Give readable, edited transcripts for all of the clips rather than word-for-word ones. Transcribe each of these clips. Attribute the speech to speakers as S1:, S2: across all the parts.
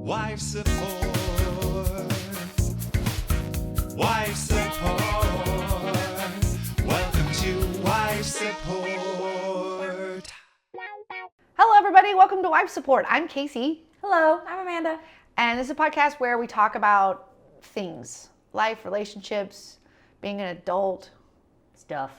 S1: Wife support. Wife support. Welcome to Wife Support.
S2: Hello, everybody. Welcome to Wife Support. I'm Kaycee.
S3: Hello, I'm Amanda.
S2: And this is a podcast where we talk about things, life, relationships, being an adult.
S3: Stuff.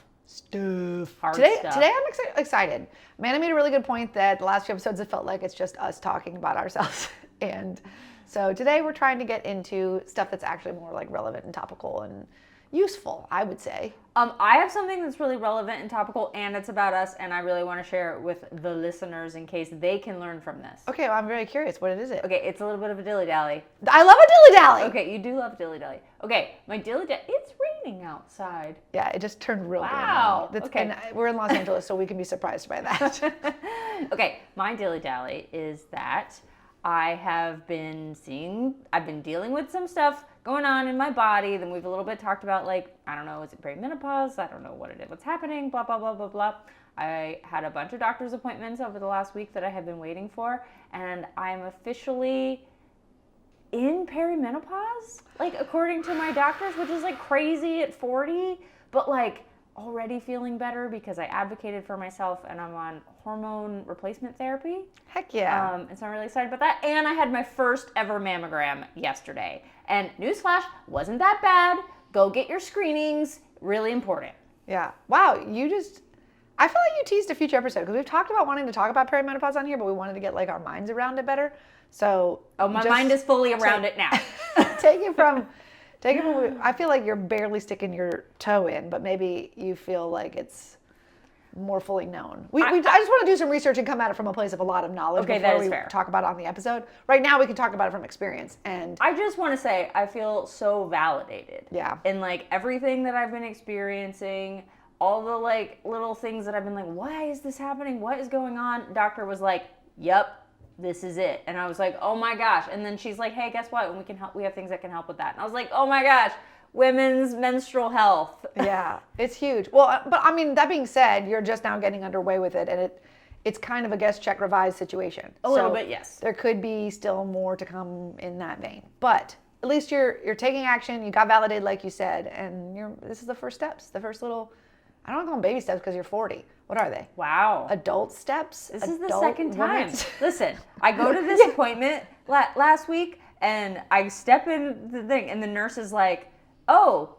S2: Hard
S3: stuff.
S2: Today I'm excited. Amanda made a really good point that the last few episodes it felt like it's just us talking about ourselves. And so today we're trying to get into stuff that's actually more like relevant and topical and useful, I would say.
S3: I have something that's really relevant and topical, and it's about us, and I really want to share it with the listeners in case they can learn from this.
S2: Okay, well, I'm very curious. What is it?
S3: Okay, it's a little bit of a dilly-dally.
S2: I love a dilly-dally!
S3: Okay, you do love dilly-dally. Okay, my dilly-dally, it's raining outside.
S2: Yeah, it just turned real
S3: Wow.
S2: green.
S3: Okay.
S2: And we're in Los Angeles, so we can be surprised by that.
S3: Okay, my dilly-dally is that I've been dealing with some stuff going on in my body. Then we've a little bit talked about, like, I don't know, is it perimenopause? I don't know what it is, what's happening, blah, blah, blah, blah, blah. I had a bunch of doctor's appointments over the last week that I have been waiting for, and I'm officially in perimenopause, like, according to my doctors, which is, like, crazy at 40, but, like, already feeling better because I advocated for myself and I'm on hormone replacement therapy.
S2: Heck yeah.
S3: And so I'm really excited about that. And I had my first ever mammogram yesterday. And newsflash, wasn't that bad. Go get your screenings. Really important.
S2: Yeah. Wow, I feel like you teased a future episode because we've talked about wanting to talk about perimenopause on here, but we wanted to get like our minds around it better. So
S3: my mind is fully around it now.
S2: Take it from I feel like you're barely sticking your toe in, but maybe you feel like it's more fully known. I just want to do some research and come at it from a place of a lot of knowledge before we talk about it on the episode. Right now we can talk about it from experience. And
S3: I just want to say I feel so validated.
S2: Yeah.
S3: In like everything that I've been experiencing, all the like little things that I've been like, why is this happening? What is going on? Doctor was like, yep. This is it. And I was like, oh my gosh. And then she's like, hey, guess what? And we can help. We have things that can help with that. And I was like, oh my gosh, women's menstrual health.
S2: Yeah, it's huge. Well, but I mean, that being said, you're just now getting underway with it, and it's kind of a guess, check, revise situation.
S3: A little bit, yes.
S2: There could be still more to come in that vein, but at least you're taking action. You got validated, like you said, and this is the first steps, the first little. I don't want to call them baby steps because you're 40. What are they?
S3: Wow.
S2: Adult steps?
S3: This is the second time.
S2: Women's...
S3: Listen, I go to this appointment last week, and I step in the thing, and the nurse is like, oh,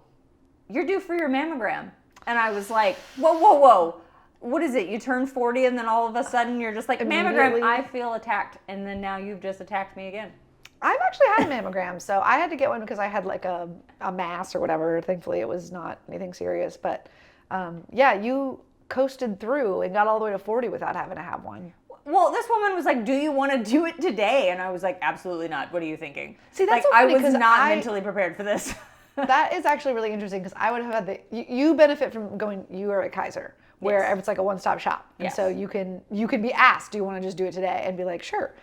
S3: you're due for your mammogram. And I was like, whoa. What is it? You turn 40, and then all of a sudden you're just like, mammogram. I feel attacked, and then now you've just attacked me again.
S2: I've actually had a mammogram, so I had to get one because I had like a mass or whatever. Thankfully, it was not anything serious, but... yeah, you coasted through and got all the way to 40 without having to have one.
S3: Well, this woman was like, do you want to do it today? And I was like, absolutely not. What are you thinking?
S2: See, that's
S3: like,
S2: so funny,
S3: I was not mentally prepared for this.
S2: That is actually really interesting because I would have had you benefit from you are at Kaiser, where
S3: Yes.
S2: it's like a one-stop shop. And
S3: Yes.
S2: so you can be asked, do you want to just do it today? And be like, sure.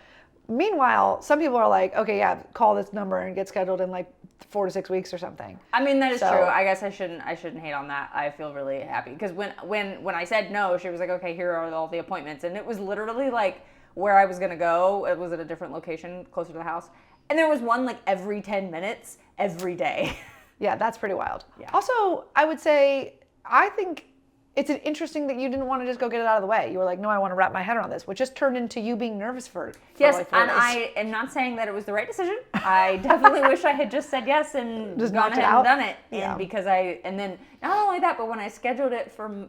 S2: Meanwhile, some people are like, okay, yeah, call this number and get scheduled in like 4 to 6 weeks or something.
S3: I mean, that is true. I guess I shouldn't hate on that. I feel really happy because when I said no, she was like, okay, here are all the appointments, and it was literally like where I was gonna go. It was at a different location closer to the house, and there was one like every 10 minutes every day.
S2: Yeah, that's pretty wild.
S3: Yeah.
S2: Also, I would say I think it's interesting that you didn't want to just go get it out of the way. You were like, no, I want to wrap my head around this, which just turned into you being nervous for
S3: yes,
S2: like 4
S3: and
S2: days.
S3: I am not saying that it was the right decision. I definitely wish I had just said yes and
S2: just
S3: gone
S2: knocked it
S3: ahead
S2: out.
S3: and done it.
S2: Yeah.
S3: And because and then not only that, but when I scheduled it for,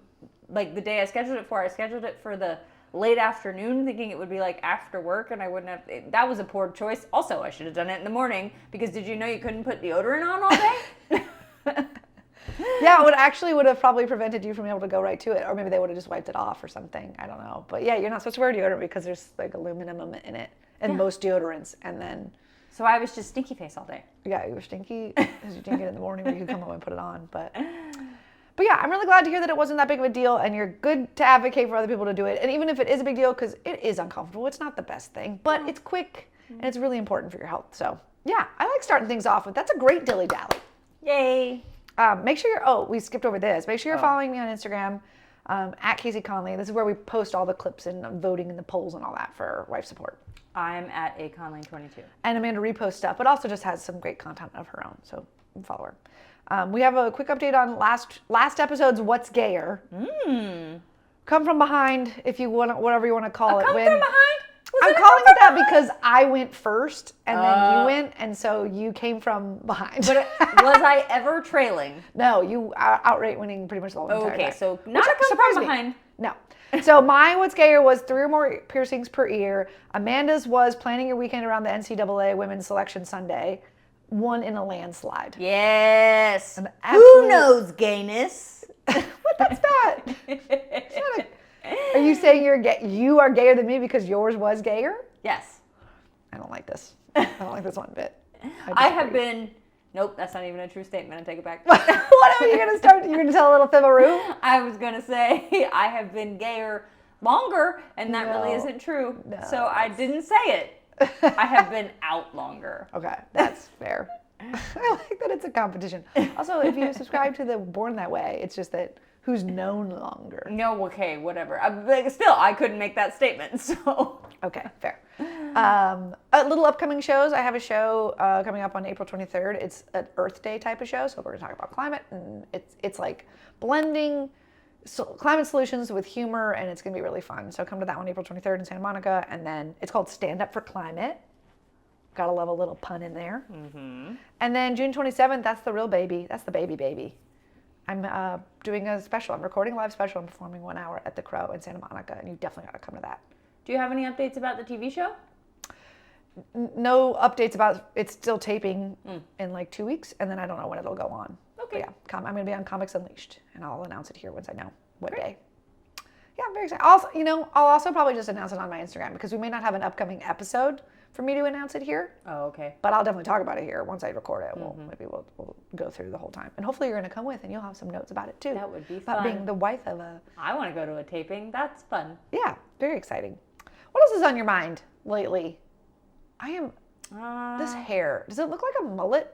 S3: like the day I scheduled it for the late afternoon, thinking it would be like after work, and I wouldn't have. That was a poor choice. Also, I should have done it in the morning because did you know you couldn't put deodorant on all day?
S2: Yeah, it would have probably prevented you from being able to go right to it. Or maybe they would have just wiped it off or something. I don't know. But yeah, you're not supposed to wear deodorant because there's like aluminum in it and most deodorants. And then...
S3: So I was just stinky face all day.
S2: Yeah, you were stinky because you drank it in the morning when you could come home and put it on. But yeah, I'm really glad to hear that it wasn't that big of a deal and you're good to advocate for other people to do it. And even if it is a big deal, because it is uncomfortable, it's not the best thing. But it's quick and it's really important for your health. So yeah, I like starting things off with that's a great dilly-dally.
S3: Yay.
S2: Make sure we skipped over this. Make sure you're following me on Instagram. at Kaycee Conlee. This is where we post all the clips and voting and the polls and all that for wife support.
S3: I'm at a Conlee22.
S2: And Amanda reposts stuff, but also just has some great content of her own. So follow her. We have a quick update on last episode's What's Gayer. Come from behind, if you want, whatever you want to call it.
S3: Come from behind?
S2: I'm calling it that because I went first and then you went, and so you came from behind.
S3: But was I ever trailing?
S2: No, you outright winning pretty much the whole entire time.
S3: Okay, so not a come
S2: surprised
S3: from
S2: me.
S3: behind.
S2: No. So my What's Gayer was 3 or more piercings per ear. Amanda's was planning your weekend around the NCAA Women's Selection Sunday. Won in a landslide.
S3: Yes.
S2: absolute-
S3: Who knows gayness?
S2: What? That's not. It's not a, are you saying you are gayer than me because yours was gayer?
S3: Yes.
S2: I don't like this. I don't like this one bit.
S3: I have been. Nope, that's not even a true statement. I take it back.
S2: What are you gonna start? You're gonna tell a little fibberoo?
S3: I was gonna say I have been gayer longer, and that really
S2: No.
S3: isn't true.
S2: No.
S3: So I didn't say it. I have been out longer.
S2: Okay, that's fair. I like that it's a competition. Also, if you subscribe to the Born That Way, it's just that who's known longer.
S3: No, okay, whatever. But still, I couldn't make that statement. So
S2: Okay, fair. A little upcoming shows. I have a show coming up on April 23rd. It's an Earth Day type of show, so we're going to talk about climate, and it's like blending climate solutions with humor, and it's going to be really fun. So come to that one April 23rd in Santa Monica, and then it's called Stand Up for Climate. Got to love a little pun in there. Mm-hmm. And then June 27th, that's the real baby. That's the baby. I'm doing a special. I'm recording a live special. I'm performing 1 hour at the Crow in Santa Monica, and you definitely got to come to that.
S3: do you have any updates about the TV show?
S2: No updates about it's still taping in like 2 weeks, and then I don't know when it'll go on.
S3: Okay.
S2: But yeah, I'm going to be on Comics Unleashed, and I'll announce it here once I know what day. Yeah, I'm very excited. Also, I'll also probably just announce it on my Instagram because we may not have an upcoming episode for me to announce it here.
S3: Oh, okay.
S2: But I'll definitely talk about it here once I record it. Maybe we'll go through the whole time, and hopefully you're going to come with, and you'll have some notes about it too.
S3: That would be
S2: about
S3: fun.
S2: being the wife of a.
S3: I want to go to a taping. That's fun.
S2: Yeah, very exciting. What else is on your mind lately? I am. This hair, does it look like a mullet?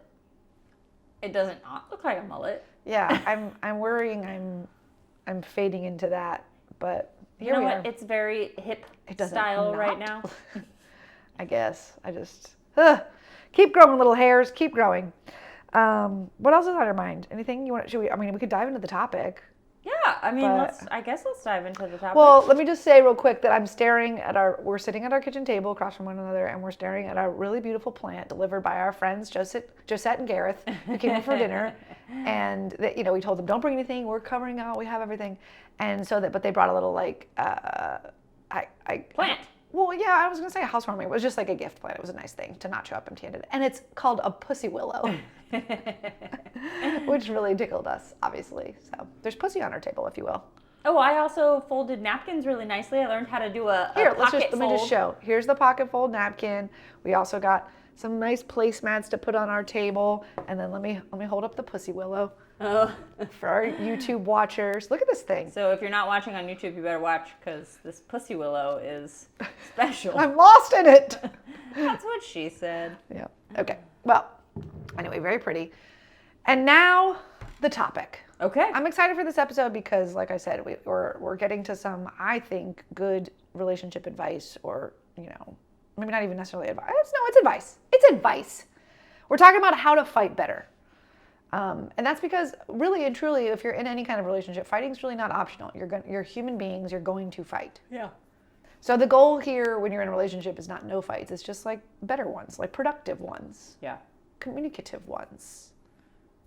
S3: It doesn't not look like a mullet.
S2: Yeah, I'm worrying I'm fading into that, but
S3: You know what? It's very hip
S2: doesn't
S3: style right
S2: not.
S3: now.
S2: I guess I just keep growing little hairs, keep growing. What else is on your mind? Anything you want? We could dive into the topic.
S3: Yeah, I mean,
S2: But-
S3: let's dive into the topic.
S2: Well, let me just say real quick that we're sitting at our kitchen table across from one another, and we're staring at a really beautiful plant delivered by our friends Josette and Gareth, who came in for dinner. And we told them don't bring anything. We're covering out. We have everything. And so but they brought a little
S3: Plant.
S2: Well, yeah, I was gonna say a housewarming. It was just like a gift plant. It was a nice thing to not show up empty-handed, and it's called a pussy willow, which really tickled us, obviously. So there's pussy on our table, if you will.
S3: Oh, I also folded napkins really nicely. I learned how to do a
S2: Here,
S3: pocket
S2: let me just show. Here's the pocket fold napkin. We also got some nice placemats to put on our table, and then let me hold up the pussy willow for our YouTube watchers. Look at this thing.
S3: So if you're not watching on YouTube, you better watch because this pussy willow is special.
S2: I'm lost in it.
S3: That's what she said.
S2: Yeah. Okay. Well, anyway, very pretty. And now the topic.
S3: Okay.
S2: I'm excited for this episode because, like I said, we're getting to some, I think, good relationship advice, or maybe not even necessarily advice. No, it's advice. It's advice. We're talking about how to fight better. And that's because, really and truly, if you're in any kind of relationship, fighting is really not optional. You're human beings. You're going to fight.
S3: Yeah.
S2: So the goal here, when you're in a relationship, is not no fights. It's just like better ones, like productive ones,
S3: Yeah.
S2: communicative ones,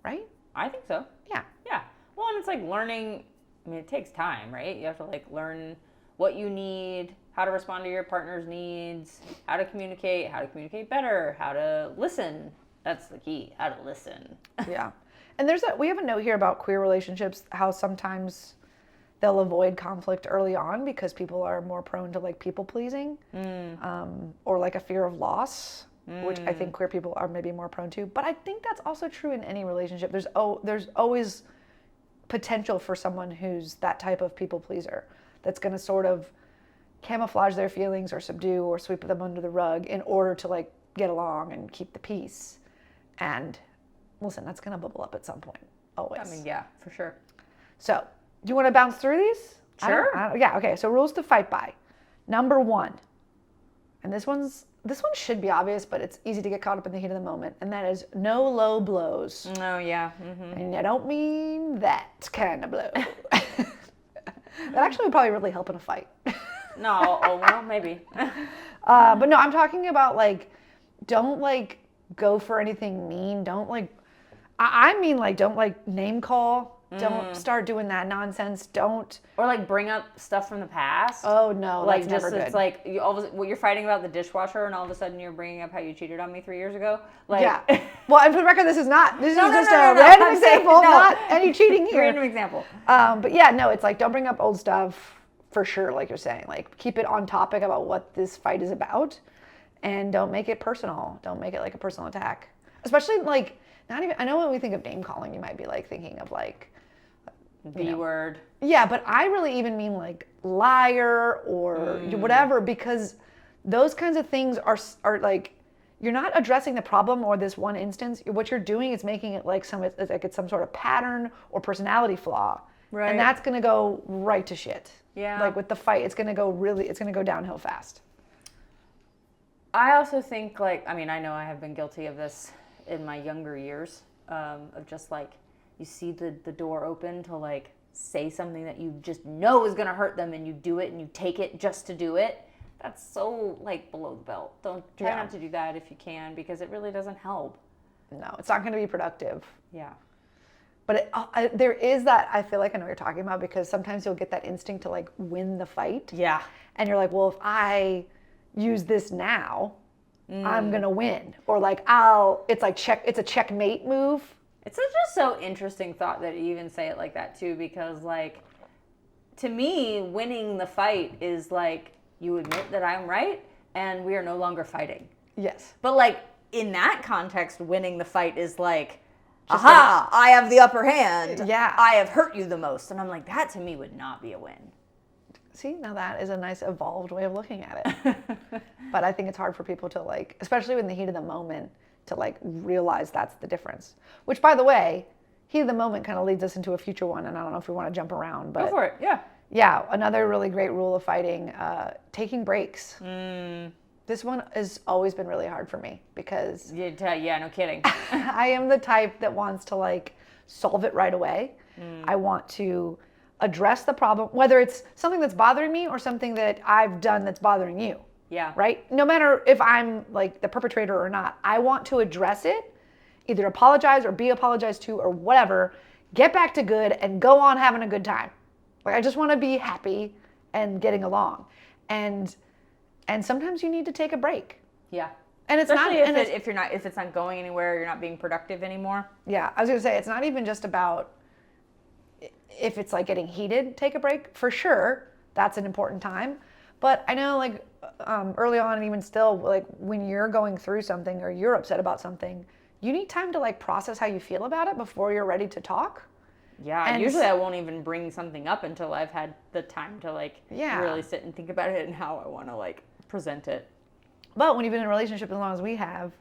S2: right?
S3: I think so.
S2: Yeah.
S3: Yeah. Well, and it's like learning. I mean, it takes time, right? You have to learn what you need, how to respond to your partner's needs, how to communicate better, how to listen. That's the key, how to listen.
S2: Yeah. And we have a note here about queer relationships, how sometimes they'll avoid conflict early on because people are more prone to people pleasing, or a fear of loss, which I think queer people are maybe more prone to. But I think that's also true in any relationship. There's always potential for someone who's that type of people pleaser that's going to sort of camouflage their feelings or subdue or sweep them under the rug in order to get along and keep the peace. And listen, that's going to bubble up at some point, always.
S3: I mean, yeah, for sure.
S2: So Do you want to bounce through these?
S3: Sure.
S2: Yeah, okay. So rules to fight by. Number 1. And this one should be obvious, but it's easy to get caught up in the heat of the moment. And that is no low blows.
S3: Oh, yeah. Mm-hmm.
S2: And I don't mean that kind of blow. That actually would probably really help in a fight.
S3: No, oh, well, maybe.
S2: But no, I'm talking about like, don't like go for anything mean. Don't like, I mean like, don't like name call. Don't start doing that nonsense. Don't.
S3: Or like bring up stuff from the past.
S2: Oh no,
S3: like
S2: that's never good.
S3: It's like you're fighting about the dishwasher, and all of a sudden you're bringing up how you cheated on me 3 years ago. Like,
S2: yeah. Well, and for the record, this is just
S3: no,
S2: a random
S3: I'm saying,
S2: example,
S3: no.
S2: not any cheating here.
S3: Random example.
S2: But yeah, no, it's like don't bring up old stuff for sure. Like you're saying, like keep it on topic about what this fight is about, and don't make it personal. Don't make it like a personal attack. Especially like not even. I know when we think of name calling, you might be like thinking of like.
S3: B word.
S2: Yeah, but I really even mean like liar or whatever, because those kinds of things are like you're not addressing the problem or this one instance. What you're doing is making it like it's some sort of pattern or personality flaw,
S3: right?
S2: And that's gonna go right to shit.
S3: Yeah.
S2: Like with the fight, it's gonna go downhill fast.
S3: I also think like I know I have been guilty of this in my younger years of just like. You see the door open to like say something that you just know is going to hurt them, and you do it and you take it just to do it. That's so like below the belt. Don't try not to do that if you can, because it really doesn't help.
S2: No, it's not going to be productive.
S3: Yeah.
S2: But there is that, I feel like I know what you're talking about, because sometimes you'll get that instinct to like win the fight.
S3: Yeah.
S2: And you're like, well, if I use this now, I'm going to win. Or like it's a checkmate move.
S3: It's just so interesting thought that you even say it like that too, because like to me, winning the fight is like you admit that I'm right and we are no longer fighting.
S2: Yes.
S3: But like in that context, winning the fight is like, aha, I have the upper hand.
S2: Yeah.
S3: I have hurt you the most. And I'm like, that to me would not be a win.
S2: See, now that is a nice evolved way of looking at it. But I think it's hard for people to like, especially in the heat of the moment, to like realize that's the difference. Which, by the way, heat of the moment kind of leads us into a future one, and I don't know if we want to jump around, but
S3: go for it. Yeah.
S2: Yeah, another really great rule of fighting: taking breaks. This one has always been really hard for me because
S3: yeah, no kidding.
S2: I am the type that wants to like solve it right away. I want to address the problem, whether it's something that's bothering me or something that I've done that's bothering you.
S3: Yeah.
S2: Right? No matter if I'm like the perpetrator or not, I want to address it, either apologize or be apologized to or whatever, get back to good and go on having a good time. Like I just want to be happy and getting along. And sometimes you need to take a break.
S3: Yeah.
S2: And it's
S3: especially
S2: not
S3: if it's not going anywhere, you're not being productive anymore.
S2: Yeah, I was going to say it's not even just about if it's like getting heated, take a break. For sure, that's an important time. But I know like early on and even still, like when you're going through something or you're upset about something, you need time to like process how you feel about it before you're ready to talk.
S3: Yeah, and usually I won't even bring something up until I've had the time to like really sit and think about it and how I want to like present it.
S2: But when you've been in a relationship as long as we have,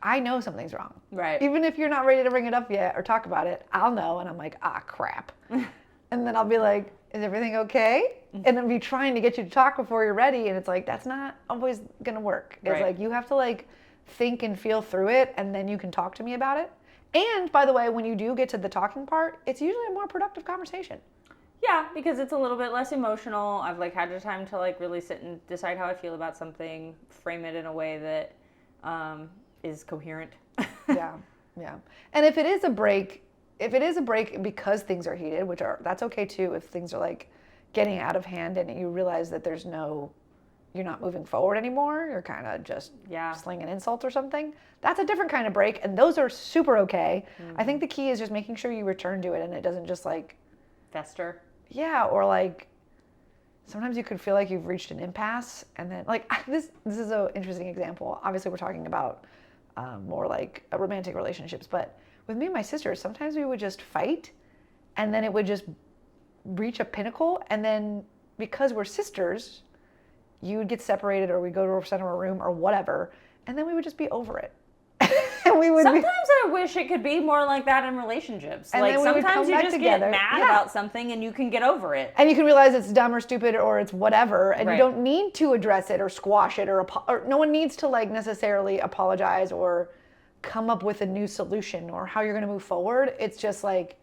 S2: I know something's wrong.
S3: Right.
S2: Even if you're not ready to bring it up yet or talk about it, I'll know and I'm like, crap. And then I'll be like, is everything okay? And then be trying to get you to talk before you're ready. And it's like, that's not always going to work. It's like, you have to like think and feel through it and then you can talk to me about it. And by the way, when you do get to the talking part, it's usually a more productive conversation.
S3: Yeah, because it's a little bit less emotional. I've like had the time to like really sit and decide how I feel about something, frame it in a way that is coherent.
S2: Yeah. And if it is a break because things are heated, that's okay too. If things are like getting out of hand and you realize that you're not moving forward anymore, you're kind of just slinging insults or something. That's a different kind of break, and those are super okay. I think the key is just making sure you return to it and it doesn't just like
S3: fester.
S2: Yeah, or like sometimes you could feel like you've reached an impasse, and then like this is an interesting example. Obviously, we're talking about more like romantic relationships, but with me and my sisters, sometimes we would just fight, and then it would just reach a pinnacle, and then because we're sisters, you would get separated, or we'd go to a center of a room or whatever, and then we would just be over it. and we would
S3: Sometimes I wish it could be more like that in relationships.
S2: And
S3: like
S2: then we would
S3: sometimes
S2: come
S3: you
S2: back
S3: just
S2: together.
S3: get mad
S2: Yeah.
S3: about something and you can get over it.
S2: and you can realize it's dumb or stupid or it's whatever, and
S3: Right.
S2: you don't need to address it or squash it or no one needs to like necessarily apologize or come up with a new solution or how you're going to move forward. It's just like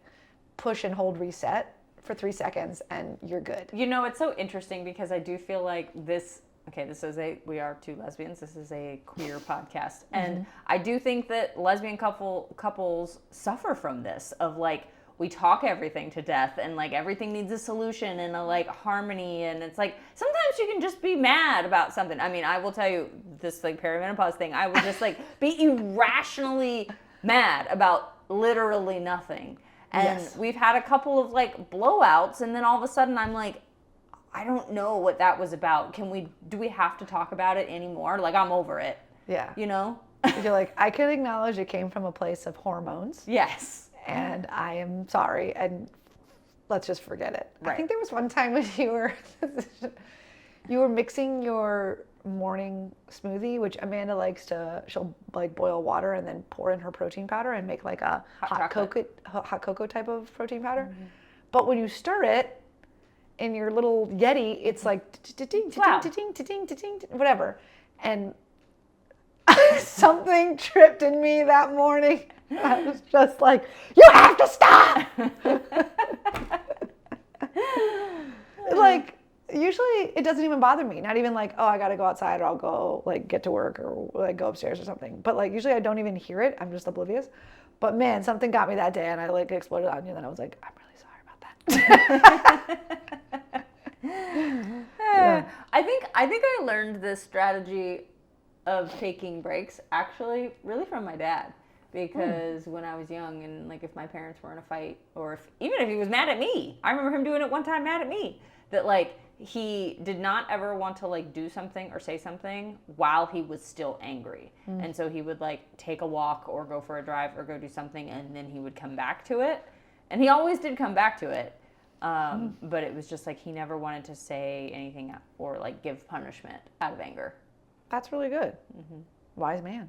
S2: push and hold reset for 3 seconds and you're good.
S3: You know, it's so interesting because I do feel like we are two lesbians. This is a queer podcast. And I do think that lesbian couples suffer from this of like, we talk everything to death and like everything needs a solution and a like harmony. And it's like, sometimes you can just be mad about something. I mean, I will tell you this like perimenopause thing. I would just like be irrationally mad about literally nothing. And
S2: Yes.
S3: we've had a couple of like blowouts and then all of a sudden I'm like, I don't know what that was about. Do we have to talk about it anymore? Like, I'm over it.
S2: Yeah.
S3: You know?
S2: You're like, I can acknowledge it came from a place of hormones.
S3: Yes.
S2: And I am sorry, and let's just forget it. I
S3: Right.
S2: think there was one time when you were mixing your morning smoothie, which Amanda likes she'll like boil water and then pour in her protein powder and make like a hot cocoa type of protein powder. But when you stir it in your little Yeti, it's like whatever. And something tripped in me that morning. I was just like, you have to stop! Like, usually it doesn't even bother me. Not even like, oh, I gotta go outside or I'll go like get to work or like go upstairs or something. But like usually I don't even hear it. I'm just oblivious. But man, something got me that day and I like exploded on you. And then I was like, I'm really sorry about that.
S3: Yeah. I think I learned this strategy of taking breaks actually really from my dad. Because when I was young and like if my parents were in a fight or even if he was mad at me, I remember him doing it one time mad at me, that like he did not ever want to like do something or say something while he was still angry. And so he would like take a walk or go for a drive or go do something and then he would come back to it. And he always did come back to it. But it was just like he never wanted to say anything or like give punishment out of anger.
S2: That's really good. Wise man.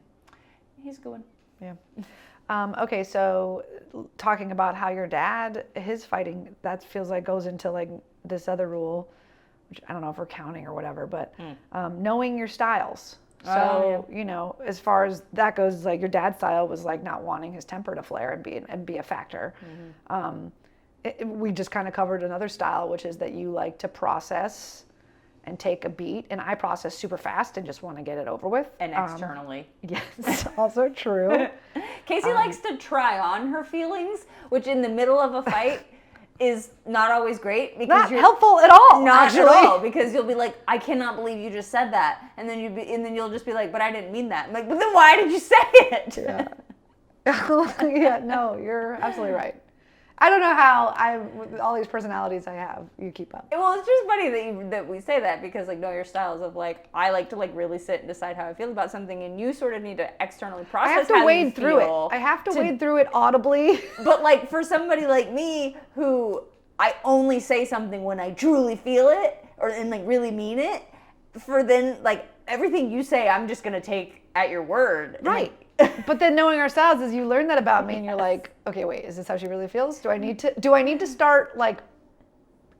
S3: He's a good one.
S2: Yeah. Okay, so talking about how your dad, his fighting, that feels like goes into like this other rule, which I don't know if we're counting or whatever, but knowing your styles. So, you know, as far as that goes, like your dad's style was like not wanting his temper to flare and be a factor. We just kind of covered another style, which is that you like to process and take a beat, and I process super fast and just want to get it over with.
S3: And externally.
S2: Yes, also true.
S3: Kaycee likes to try on her feelings, which in the middle of a fight is not always great because
S2: Not
S3: you're
S2: helpful at all.
S3: not
S2: actually.
S3: at all, because you'll be like, I cannot believe you just said that, and then you'll just be like, but I didn't mean that. I'm like, but then why did you say it?
S2: Yeah. Yeah, no, you're absolutely right. I don't know how with all these personalities I have, you keep up.
S3: Well, it's just funny that we say that because like know your styles of like I like to like really sit and decide how I feel about something, and you sort of need to externally process.
S2: I have to
S3: how
S2: wade
S3: you
S2: through
S3: feel
S2: it. I have to wade through it audibly.
S3: But like for somebody like me who I only say something when I truly feel it and like really mean it, for then like everything you say I'm just gonna take at your word.
S2: Right. But then knowing our styles is you learn that about me and you're like, okay, wait, is this how she really feels? Do I need to start like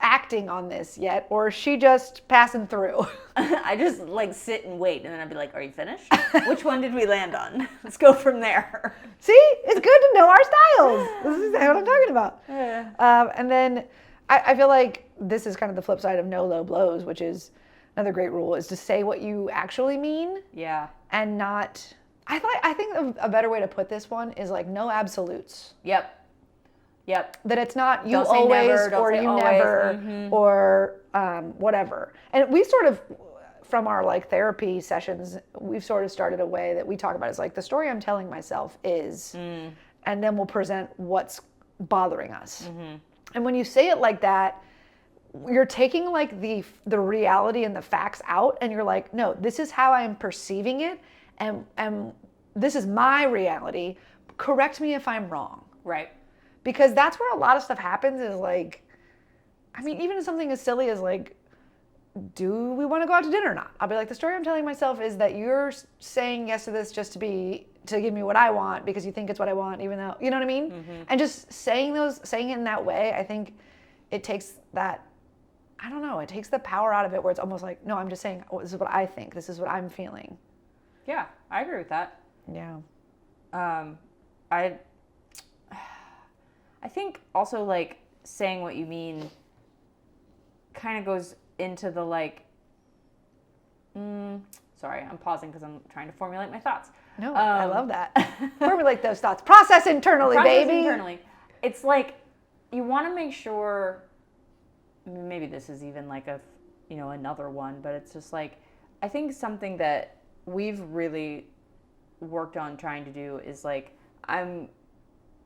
S2: acting on this yet, or is she just passing through?
S3: I just like sit and wait, and then I'd be like, are you finished? Which one did we land on? Let's go from there.
S2: See, it's good to know our styles. This is what I'm talking about. And then I feel like this is kind of the flip side of no low blows, which is another great rule, is to say what you actually mean.
S3: Yeah.
S2: And not, I think a better way to put this one is like no absolutes.
S3: Yep.
S2: That it's not you
S3: Don't say
S2: always
S3: never, don't
S2: or
S3: say
S2: you
S3: always.
S2: never or whatever. And we sort of, from our like therapy sessions, we've sort of started a way that we talk about is like the story I'm telling myself is, and then we'll present what's bothering us. And when you say it like that, you're taking like the reality and the facts out, and you're like, no, this is how I'm perceiving it, and this is my reality. Correct me if I'm wrong.
S3: Right.
S2: Because that's where a lot of stuff happens is like, I mean, even something as silly as like, do we want to go out to dinner or not? I'll be like, the story I'm telling myself is that you're saying yes to this just to be to give me what I want because you think it's what I want, even though, you know what I mean? And just saying it in that way, I think it takes that, I don't know, it takes the power out of it where it's almost like, no, I'm just saying, oh, this is what I think. This is what I'm feeling.
S3: Yeah, I agree with that.
S2: Yeah.
S3: I think also like saying what you mean kind of goes into the like, sorry, I'm pausing because I'm trying to formulate my thoughts.
S2: No, I love that. Formulate those thoughts. Process internally, baby.
S3: Internally. It's like you want to make sure, maybe this is even like a, another one, but it's just like, I think something that we've really worked on trying to do is like,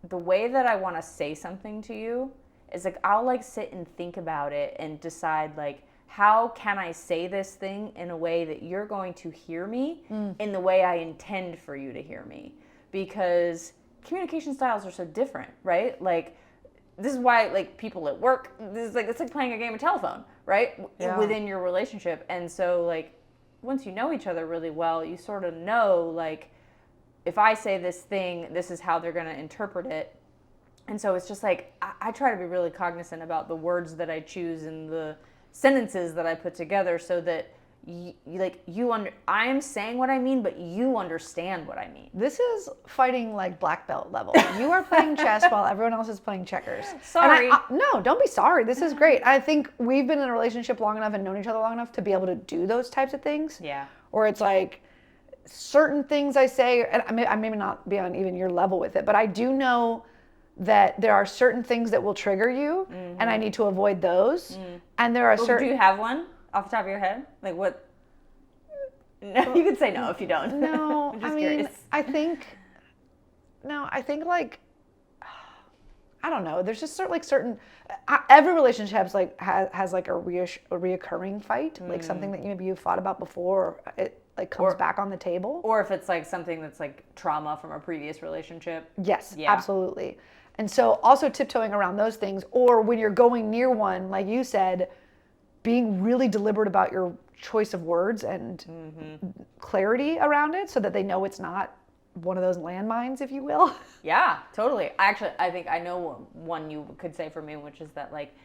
S3: the way that I want to say something to you is like, I'll like sit and think about it and decide like, how can I say this thing in a way that you're going to hear me in the way I intend for you to hear me? Because communication styles are so different, right? Like, this is why like people at work, it's like playing a game of telephone, right?
S2: Yeah.
S3: Within your relationship. And so like, once you know each other really well, you sort of know like, if I say this thing, this is how they're going to interpret it. And so it's just like, I try to be really cognizant about the words that I choose and the sentences that I put together so that I am saying what I mean, but you understand what I mean.
S2: This is fighting like black belt level. You are playing chess while everyone else is playing checkers.
S3: Sorry.
S2: No, don't be sorry. This is great. I think we've been in a relationship long enough and known each other long enough to be able to do those types of things.
S3: Yeah.
S2: Or it's like certain things I say, and I may not be on even your level with it, but I do know that there are certain things that will trigger you, and I need to avoid those. And there are certain.
S3: Do you have one off the top of your head? Like what? No, you can say no if you don't.
S2: No,
S3: I'm just
S2: I mean,
S3: curious.
S2: I think like, I don't know. There's just certain. Every relationship has like a reoccurring fight, like something that maybe you've thought about before. Or it like comes back on the table.
S3: Or if it's like something that's like trauma from a previous relationship.
S2: Yes,
S3: Yeah.
S2: absolutely. And so also tiptoeing around those things, or when you're going near one, like you said, being really deliberate about your choice of words and clarity around it so that they know it's not one of those landmines, if you will.
S3: Yeah, totally. Actually, I think I know one you could say for me, which is that like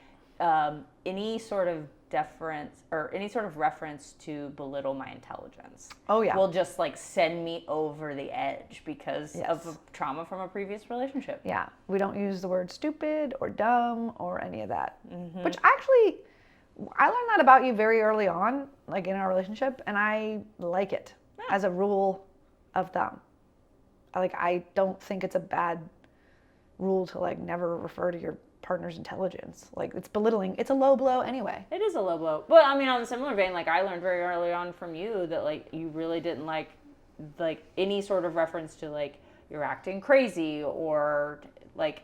S3: any sort of deference or any sort of reference to belittle my intelligence.
S2: Oh, yeah.
S3: Will just like send me over the edge because
S2: Yes.
S3: of a trauma from a previous relationship.
S2: Yeah, we don't use the word stupid or dumb or any of that. Which actually, I learned that about you very early on, like in our relationship, and I like it as a rule of thumb. I don't think it's a bad rule to like never refer to your partner's intelligence. Like, it's belittling. It's a low blow anyway.
S3: It is a low blow. But I mean, on a similar vein, like I learned very early on from you that like you really didn't like any sort of reference to like you're acting crazy or like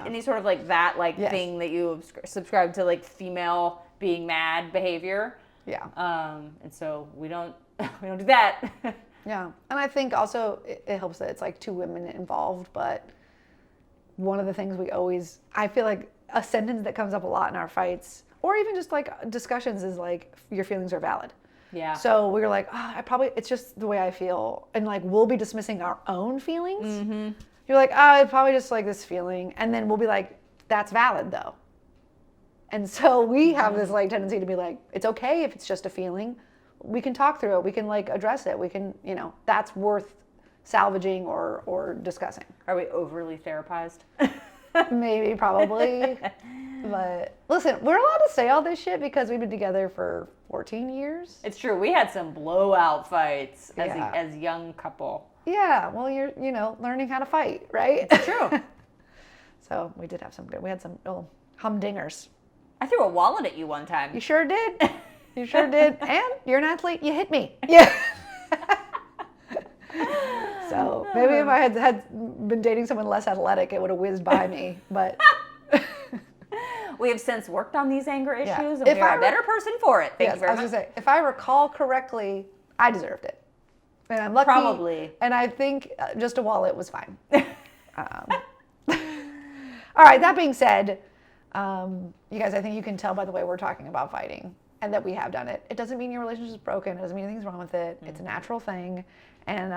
S3: any sort of like that like
S2: Yes.
S3: thing that you subscribe to, like female being mad behavior.
S2: Yeah.
S3: And so we don't do that.
S2: Yeah. And I think also it helps that it's like two women involved, but one of the things I feel like a sentence that comes up a lot in our fights, or even just like discussions, is like, your feelings are valid.
S3: Yeah.
S2: So we're like, it's just the way I feel. And like, we'll be dismissing our own feelings. You're like, it's probably just like this feeling. And then we'll be like, that's valid though. And so we have this like tendency to be like, it's okay if it's just a feeling. We can talk through it. We can like address it. We can, that's worth salvaging or discussing.
S3: Are we overly therapized?
S2: Maybe, probably. But listen, we're allowed to say all this shit because we've been together for 14 years.
S3: It's true. We had some blowout fights
S2: Yeah.
S3: as young couple.
S2: Yeah, well, you're, learning how to fight, right?
S3: It's true.
S2: So we did have we had some little humdingers.
S3: I threw a wallet at you one time.
S2: You sure did. You sure did. And you're an athlete, you hit me. Yeah. So maybe if I had been dating someone less athletic, it would have whizzed by me. But
S3: We have since worked on these anger issues,
S2: Yeah.
S3: and we are a better person for it. Thank
S2: yes,
S3: you very
S2: I was
S3: much.
S2: gonna say, if I recall correctly, I deserved it. And I'm lucky.
S3: Probably.
S2: And I think just a wallet was fine. All right, that being said, you guys, I think you can tell by the way we're talking about fighting. and that we have done it. It doesn't mean your relationship is broken. It doesn't mean anything's wrong with it. It's a natural thing. And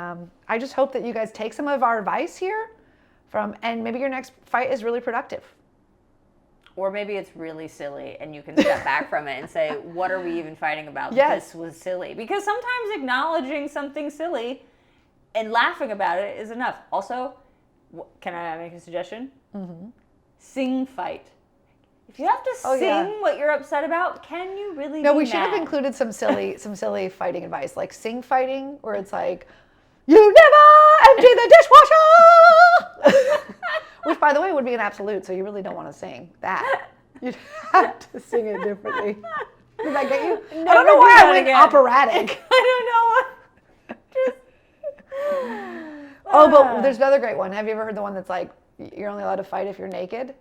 S2: I just hope that you guys take some of our advice here and maybe your next fight is really productive.
S3: Or maybe it's really silly and you can step back from it and say, what are we even fighting about?
S2: Yes.
S3: This was silly. Because sometimes acknowledging something silly and laughing about it is enough. Also, can I make a suggestion? Mm-hmm. Sing fight. If you have to sing what you're upset about, can you really
S2: No,
S3: be
S2: we should have
S3: mad?
S2: included some silly fighting advice, like sing fighting, where it's like, you never empty the dishwasher! Which, by the way, would be an absolute, so you really don't want to sing that. You'd have to sing it differently. Did that get you? I don't know why I went operatic.
S3: I don't know.
S2: Oh, but there's another great one. Have you ever heard the one that's like, you're only allowed to fight if you're naked?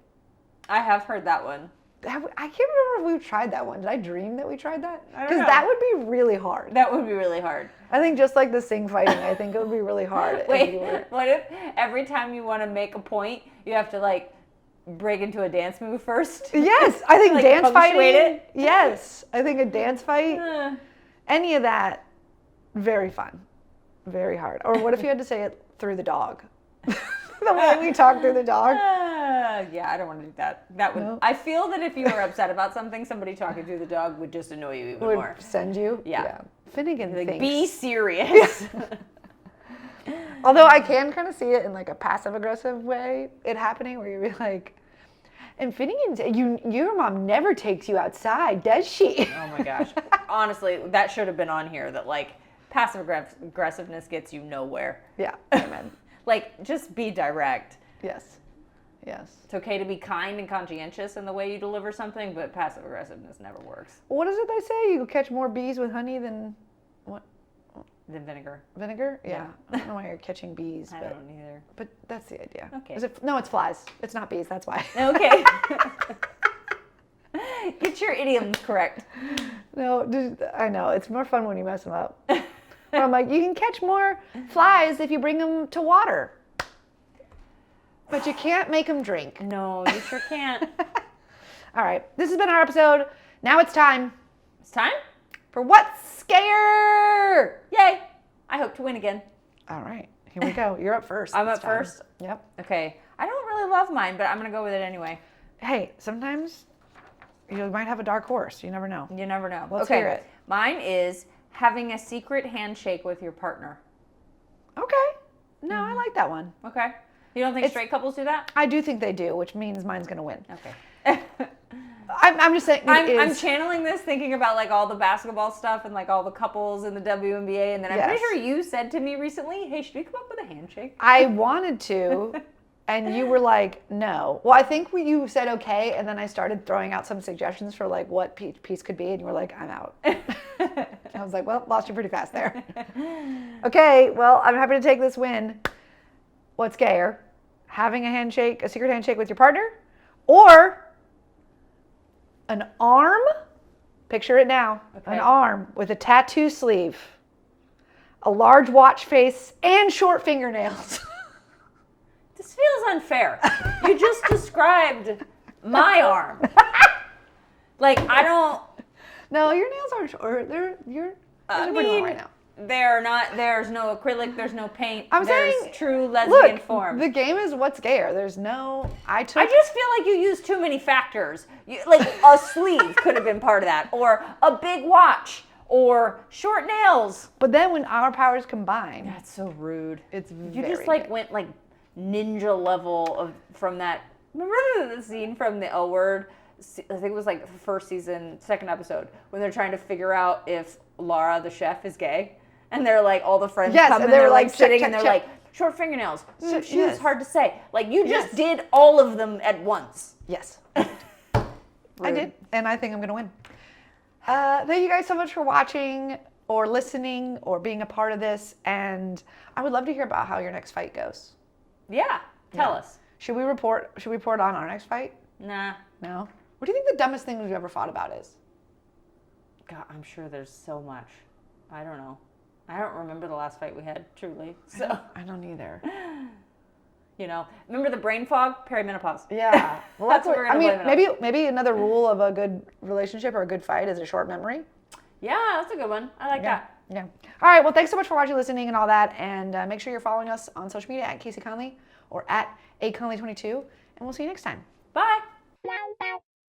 S3: I have heard that one.
S2: I can't remember if we tried that one. Did I dream that we tried that?
S3: I don't
S2: Because
S3: know.
S2: that would be really hard.
S3: That would be really hard.
S2: I think just like the sing fighting, I think it would be really hard. if
S3: Wait,
S2: you were-
S3: what if every time you want to make a point, you have to like break into a dance move first?
S2: Yes, I think
S3: Like,
S2: dance fighting.
S3: punctuate it?
S2: Yes, I think a dance fight,
S3: Uh,
S2: any of that, very fun, very hard. Or what if you had to say it through the dog? The way we talk through the dog.
S3: yeah, I don't want to do that. That would.
S2: No.
S3: I feel that if you were upset about something, somebody talking through the dog would just annoy you even
S2: Would
S3: more.
S2: send you.
S3: Yeah.
S2: Finnegan
S3: Like,
S2: thinks.
S3: be serious.
S2: Although I can kind of see it in like a passive aggressive way, it happening where you're like, and Finnegan, your mom never takes you outside, does she?
S3: Oh my gosh. Honestly, that should have been on here. That like passive aggressiveness gets you nowhere.
S2: Yeah, amen.
S3: Like, just be direct.
S2: Yes. Yes.
S3: It's okay to be kind and conscientious in the way you deliver something, but passive aggressiveness never works.
S2: What is it they say? You catch more bees with honey than what?
S3: Than vinegar.
S2: Vinegar? Yeah.
S3: Yeah.
S2: I don't know why you're catching bees,
S3: I
S2: but
S3: don't either.
S2: that's the idea.
S3: Okay.
S2: No, it's flies. It's not bees. That's why.
S3: Okay. Get your idioms correct.
S2: No, I know. It's more fun when you mess them up. I'm like, you can catch more flies if you bring them to water. But you can't make them drink.
S3: No, you sure can't.
S2: All right. This has been our episode. Now it's time
S3: It's time?
S2: for What's Scare?
S3: Yay! I hope to win again.
S2: All right. Here we go. You're up first.
S3: I'm
S2: this
S3: up
S2: time.
S3: first?
S2: Yep.
S3: Okay. I don't really love mine, but I'm going to go with it anyway.
S2: Hey, sometimes you might have a dark horse. You never know.
S3: You never know.
S2: Let's
S3: okay.
S2: hear it.
S3: Mine is having a secret handshake with your partner.
S2: Okay. No, I like that one.
S3: Okay. You don't think straight couples do that?
S2: I do think they do, which means mine's going to win.
S3: Okay.
S2: I'm just saying.
S3: I'm channeling this, thinking about like all the basketball stuff and like all the couples in the WNBA, and then I'm pretty
S2: Yes.
S3: sure you said to me recently, "Hey, should we come up with a handshake?"
S2: I wanted to, and you were like, no. Well, I think you said okay, and then I started throwing out some suggestions for like what piece could be, and you were like, I'm out. I was like, well, lost you pretty fast there. Okay, well, I'm happy to take this win. What's gayer? Having a secret handshake with your partner, or an arm, picture it now,
S3: Okay.
S2: an arm with a tattoo sleeve, a large watch face, and short fingernails.
S3: This feels unfair. You just described my arm. Like, I don't.
S2: No, your nails aren't short. They're pretty long
S3: mean,
S2: right now.
S3: They're not. There's no acrylic. There's no paint.
S2: I'm
S3: there's
S2: saying,
S3: true lesbian
S2: Look,
S3: form.
S2: the game is what's gayer. There's no.
S3: I just feel like you use too many factors. Like a sleeve could have been part of that, or a big watch, or short nails.
S2: But then when our powers combine,
S3: That's so rude.
S2: it's
S3: You
S2: very
S3: just like
S2: good.
S3: went like ninja level of from that. Remember the scene from the L Word? I think it was like the first season, second episode, when they're trying to figure out if Laura the chef is gay, and they're like all the friends
S2: Yes,
S3: come
S2: and
S3: and
S2: they
S3: they're
S2: were
S3: like
S2: like,
S3: sitting
S2: check,
S3: and they're
S2: check,
S3: like short fingernails. She's
S2: yes.
S3: hard to say. Like you just
S2: Yes.
S3: did all of them at once.
S2: Yes. I did, and I think I'm going to win. Thank you guys so much for watching or listening or being a part of this, and I would love to hear about how your next fight goes.
S3: Yeah, tell us.
S2: Should we report on our next fight?
S3: Nah.
S2: No? What do you think the dumbest thing we've ever fought about is?
S3: God, I'm sure there's so much. I don't know. I don't remember the last fight we had, truly. So
S2: I don't either.
S3: You know, remember the brain fog? Perimenopause.
S2: Yeah. Well,
S3: That's what we're gonna blame it on.
S2: maybe another rule of a good relationship or a good fight is a short memory.
S3: Yeah, that's a good one. I like that.
S2: Yeah. All right. Well, thanks so much for watching, listening, and all that. And make sure you're following us on social media at Kaycee Conlee or at aconlee22. And we'll see you next time.
S3: Bye.